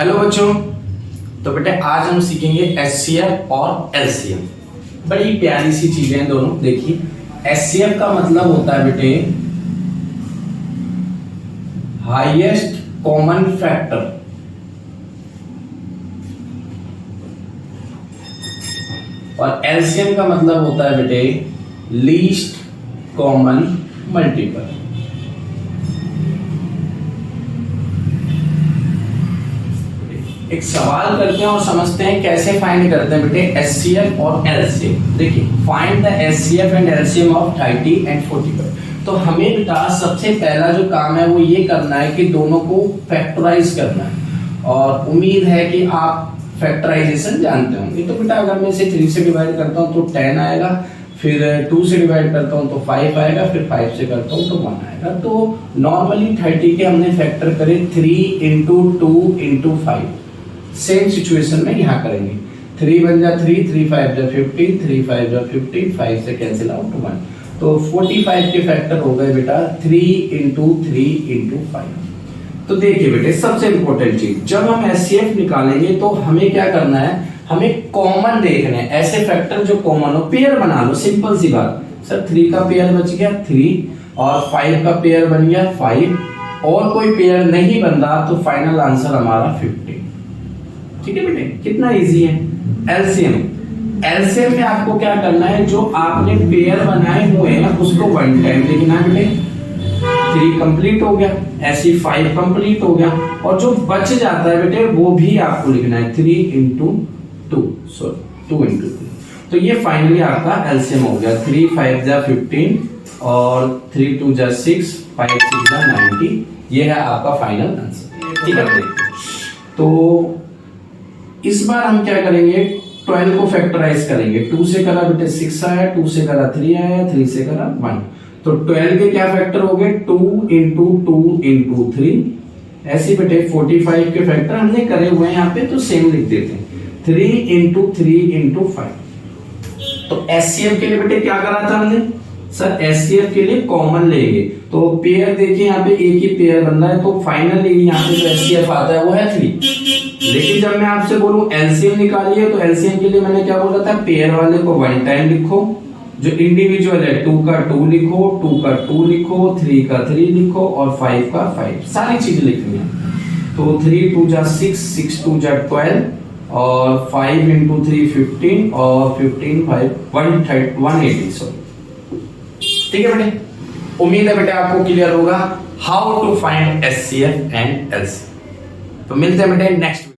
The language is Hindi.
हेलो बच्चों, तो बेटे आज हम सीखेंगे एचसीएफ और एलसीएम। बड़ी प्यारी सी चीजें हैं दोनों। देखिए, एचसीएफ का मतलब होता है बेटे हाईएस्ट कॉमन फैक्टर, और एलसीएम का मतलब होता है बेटे लीस्ट कॉमन मल्टीपल। एक सवाल करते हैं और समझते हैं कैसे फाइंड करते हैं बेटे एचसीएफ और एलसीएम। देखिए, find the HCF and LCM of 30 and 45। तो हमें बेटा सबसे पहला जो काम है वो ये करना है कि दोनों को फैक्टराइज करना है, और उम्मीद है कि आप फैक्टराइजेशन जानते होंगे। तो बेटा अगर मैं इसे 3 से डिवाइड करता हूँ तो 10 आएगा, फिर 2 से डिवाइड करता हूँ तो 5 आएगा, फिर 5 से करता हूँ तो 1 आएगा। तो नॉर्मली 30 के हमने फैक्टर करे 3 इंटू 2 इंटू 5। सेम सिचुएशन में यहाँ करेंगे। 3 बन जा 3, 3 5 जा 50, 3 5 जा 50, 5 से कैंसिल आउट 1। तो 45 के फैक्टर हो गए बेटा 3 इंटू 3 इंटू 5। तो देखिए बेटे, सबसे इंपॉर्टेंट चीज, जब हम एचसीएफ निकालेंगे तो हमें क्या करना है, हमें कॉमन देखना है। ऐसे फैक्टर जो कॉमन हो, पेयर बना लो। सिंपल सी बात सर, 3 का पेयर बच गया 3, और 5 का पेयर बन गया 5, और कोई पेयर नहीं बन रहा, तो फाइनल आंसर हमारा 50। ठीक है बेटे, कितना इजी है। एलसीएम में आपको क्या करना है, जो आपने पेयर बनाए हुए हैं उसको 1 टाइम लिखना है बेटे। 3 कंप्लीट हो गया, ऐसी 5 कंप्लीट हो गया, और जो बच जाता है बेटे वो भी आपको लिखना है 3 इंटू 2 इंटू 3। तो ये फाइनली आपका एलसीएम हो गया। 3 5 जा 15, और 3 2 जा 6, 5 6 जा 90। ये है आपका फाइनल आंसर। ठीक है बेटे, तो इस बार हम क्या करेंगे, 12 को फैक्टराइज करेंगे। 2 से करा बेटे 6 आया, 2 से करा 3 आया, 3 से करा 1। तो 12 के क्या फैक्टर हो गए, 2 इंटू 2 इंटू 3। ऐसे बेटे 45 के फैक्टर हमने करे हुए हैं यहाँ पे, तो सेम लिख देते हैं 3 इंटू 3 इंटू 5। तो एचसीएफ के लिए बेटे क्या करा था हमने, सर एचसीएफ के लिए कॉमन लेंगे। तो पेयर देखिए यहाँ पे एक ही पेयर बन रहा है, तो फाइनली यहाँ पे जो एचसीएफ आता है वो है 3। लेकिन जब मैं आपसे बोलूं एलसीएम निकालिए, तो एलसीएम के लिए मैंने क्या बोला था, पेयर वाले को 1 टाइम लिखो, जो इंडिविजुअल है 2 का 2 लिखो, 2 का 2 लिखो, 3 का 3 लिखो, और 5 का 5। सारी चीज लिखनी है। तो 3 2 जा 6, 6 2 जा 12, और 5 इंटू 3 15, और 15 5 180। सॉरी, ठीक है बेटे, उम्मीद है बेटे आपको क्लियर होगा how to find HCF and LCM. तो मिलते हैं बेटे नेक्स्ट।